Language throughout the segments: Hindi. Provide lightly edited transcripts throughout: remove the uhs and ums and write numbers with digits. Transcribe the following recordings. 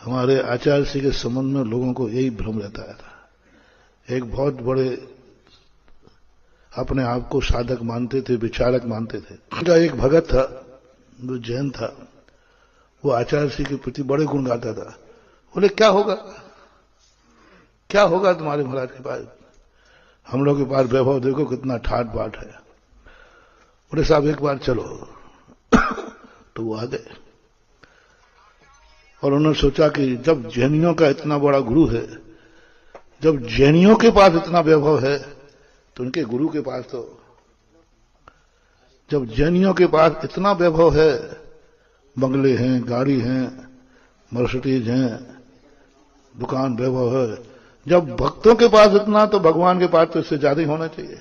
हमारे आचार्य श्री के संबंध में लोगों को यही भ्रम रहता था। एक बहुत बड़े अपने आप को साधक मानते थे, विचारक मानते थे। उनका एक भगत था जो जैन था, वो आचार्य श्री के प्रति बड़े गुण गाता था। बोले क्या होगा, क्या होगा तुम्हारे महाराज के पास, हम लोग के पास वैभव देखो कितना ठाट बाट है। बोले साहब एक बार चलो तो वो आ गए और उन्होंने सोचा कि जब जैनियों का इतना बड़ा गुरु है, जब जैनियों के पास इतना वैभव है तो उनके गुरु के पास तो, जब जैनियों के पास इतना वैभव है, बंगले हैं, गाड़ी हैं, मर्सिडीज हैं, दुकान वैभव है, जब भक्तों के पास इतना तो भगवान के पास तो इससे ज्यादा ही होना चाहिए।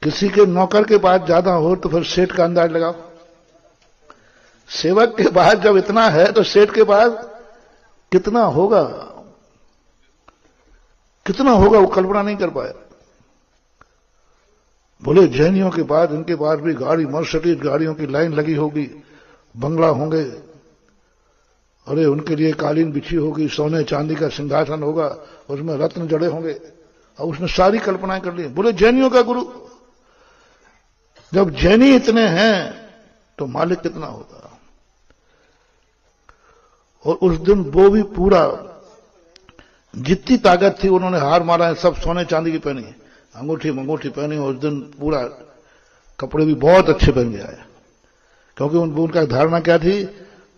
किसी के नौकर के पास ज्यादा हो तो फिर सेठ का अंदाज लगाओ। सेवक के पास जब इतना है तो सेठ के पास कितना होगा, कितना होगा वो कल्पना नहीं कर पाया। बोले जैनियों के पास, इनके पास भी गाड़ी, मर्सिडीज गाड़ियों की लाइन लगी होगी, बंगला होंगे, अरे उनके लिए कालीन बिछी होगी, सोने चांदी का सिंहासन होगा, उसमें रत्न जड़े होंगे, और उसने सारी कल्पनाएं कर ली। बोले जैनियों का गुरु, जब जैनी इतने हैं तो मालिक कितना होगा। और उस दिन वो भी पूरा जितनी ताकत थी उन्होंने हार मारा है, सब सोने चांदी की पहनी, अंगूठी मंगूठी पहनी, और उस दिन पूरा कपड़े भी बहुत अच्छे पहन के आए। क्योंकि उनका धारणा क्या थी,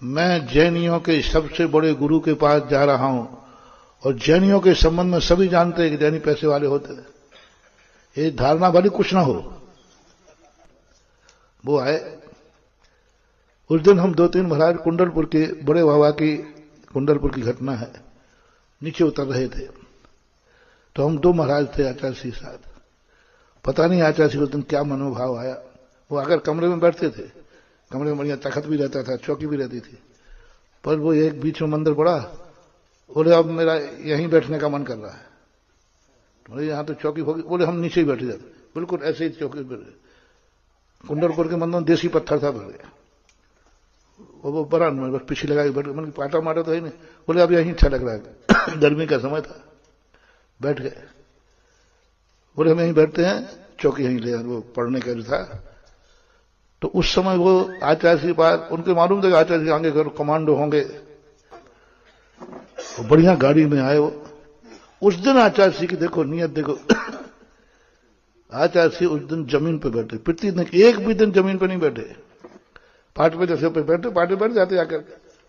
मैं जैनियों के सबसे बड़े गुरु के पास जा रहा हूं, और जैनियों के संबंध में सभी जानते हैं कि जैनी पैसे वाले होते हैं, ये धारणा वाली कुछ ना हो। वो आए उस दिन, हम 2-3 महाराज कुंडलपुर के बड़े बाबा की, कुंडलपुर की घटना है, नीचे उतर रहे थे तो हम 2 महाराज थे आचार्य श्री साथ। पता नहीं आचार्य श्री उस दिन क्या मनोभाव आया, वो आकर कमरे में बैठते थे, कमरे में बढ़िया तखत भी रहता था, चौकी भी रहती थी, पर वो एक बीच में मंदिर पड़ा। बोले अब मेरा यहीं बैठने का मन कर रहा है। बोले यहां तो चौकी होगी। बोले हम नीचे ही बैठ जाते, बिल्कुल ऐसे ही चौकी पर। कुंडलपुर के मंदिर में देसी पत्थर था भर गया, वो बड़ा बस पीछे लगा के बैठ, मैंने पाटा मारा तो है नहीं। बोले अब यहीं अच्छा लग रहा है, गर्मी का समय था, बैठ गए। बोले हम यहीं बैठते हैं, चौकी यहीं ले, वो पढ़ने का जो था। तो उस समय वो आचार्य श्री पास, उनके मालूम था आचार्य श्री आगे करो कमांडो होंगे, वो बढ़िया गाड़ी में आए। वो उस दिन आचार्य श्री की देखो नियत देखो, आचार्य श्री उस दिन जमीन पे बैठे, प्रति दिन एक भी दिन जमीन पे नहीं बैठे, पाट पे जैसे पे बैठे, पाटे बैठ जाते आकर,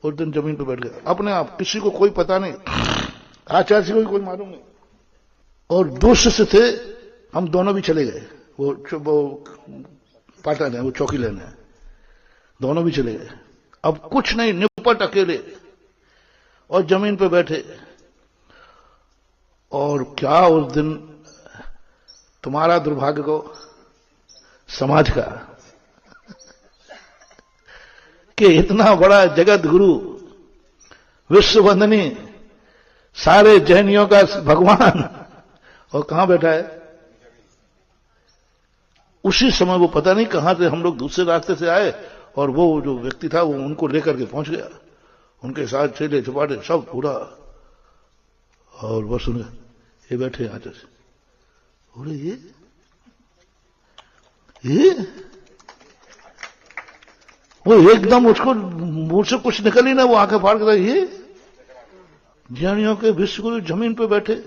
उस दिन जमीन पे बैठ गए अपने आप, किसी को कोई पता नहीं, आचार्य श्री को कोई मालूम नहीं। और 2 शिष्य थे, हम दोनों भी चले गए, वो पाटा लें, वो चौकी लेने, दोनों भी चले गए। अब कुछ नहीं, निपट अकेले और जमीन पे बैठे। और क्या उस दिन तुम्हारा दुर्भाग्य को समाज का कि इतना बड़ा जगत गुरु, विश्ववंदनी, सारे जैनियों का भगवान, और कहां बैठा है। उसी समय वो पता नहीं कहां से, हम लोग दूसरे रास्ते से आए और वो जो व्यक्ति था वो उनको लेकर के पहुंच गया, उनके साथ चेले चपाटे सब पूरा। और बस सुने ये बैठे आचार्य से, बोले ये वो एकदम उसको मुंह से कुछ निकल ही ना, वो आंखें फाड़ कर, ये जैनियों के विश्वगुरु जमीन पे बैठे,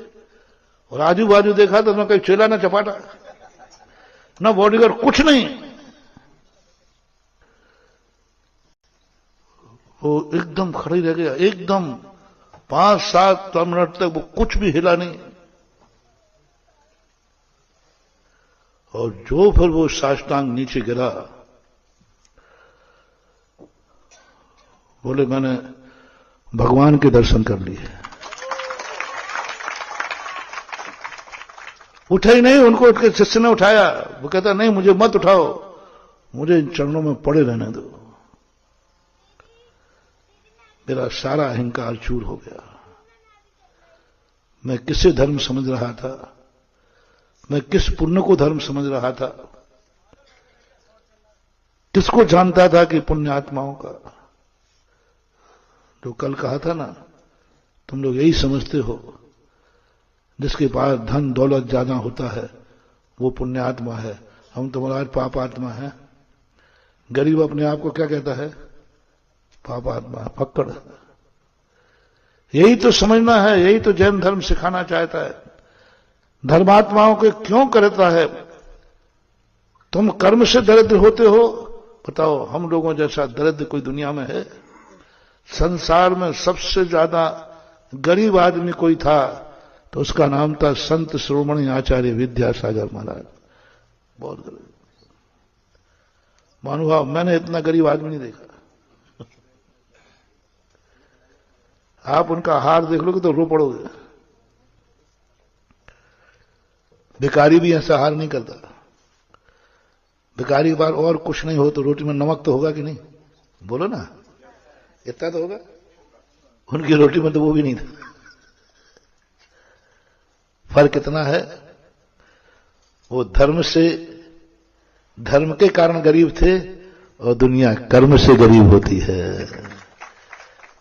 और आजू बाजू देखा तो ना कहीं चेला ना चपाटा ना बॉडीगार्ड, कुछ नहीं। वो एकदम खड़े रह गया, एकदम 5-7 मिनट तक वो कुछ भी हिला नहीं। और जो फिर वो साष्टांग नीचे गिरा, बोले मैंने भगवान के दर्शन कर लिए। उठे ही नहीं, उनको उनके शिष्य ने उठाया। वो कहता नहीं मुझे मत उठाओ, मुझे इन चरणों में पड़े रहने दो। मेरा सारा अहंकार चूर हो गया। मैं किसे धर्म समझ रहा था, मैं किस पुण्य को धर्म समझ रहा था, किसको जानता था कि पुण्य आत्माओं का तो कल कहा था ना, तुम लोग यही समझते हो जिसके पास धन दौलत ज्यादा होता है वो पुण्यात्मा है, हम तो महाराज पाप आत्मा है। गरीब अपने आप को क्या कहता है? पाप आत्मा, पकड़। यही तो समझना है, यही तो जैन धर्म सिखाना चाहता है। धर्मात्माओं को क्यों करता है? तुम कर्म से दरिद्र होते हो, बताओ हम लोगों जैसा दरिद्र कोई दुनिया में है? संसार में सबसे ज्यादा गरीब आदमी कोई था तो उसका नाम था संत शिरोमणि आचार्य विद्यासागर महाराज। बहुत गरीब महानुभाव, मैंने इतना गरीब आदमी नहीं देखा। आप उनका हार देख लोगे तो रो पड़ोगे। भिखारी भी ऐसा हार नहीं करता। भिखारी के पास और कुछ नहीं हो तो रोटी में नमक तो होगा कि नहीं? बोलो ना, इतना तो होगा। उनकी रोटी में तो वो भी नहीं था। फर्क कितना है? वो धर्म के कारण गरीब थे और दुनिया कर्म से गरीब होती है।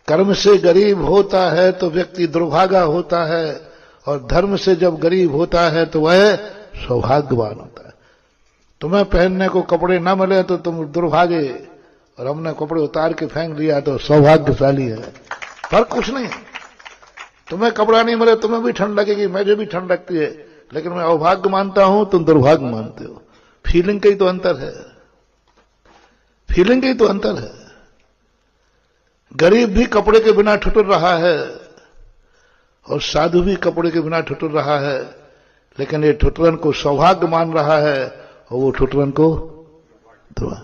कर्म से गरीब होता है तो व्यक्ति दुर्भागा होता है, और धर्म से जब गरीब होता है तो वह सौभाग्यवान होता है। तुम्हें पहनने को कपड़े न मिले तो तुम दुर्भागे, और हमने कपड़े उतार के फेंक दिया तो सौभाग्यशाली है। फर्क कुछ नहीं। तुम्हें कपड़ा नहीं मिले, तुम्हें भी ठंड लगेगी, मुझे भी ठंड लगती है, लेकिन मैं अभाग्य मानता हूं, तुम दुर्भाग्य मानते हो। फीलिंग का ही तो अंतर है। फीलिंग का ही तो अंतर है। गरीब भी कपड़े के बिना ठुठुर रहा है और साधु भी कपड़े के बिना ठुठुर रहा है, लेकिन ये ठुठुरन को सौभाग्य मान रहा है और वो ठुठुरन को दुआ।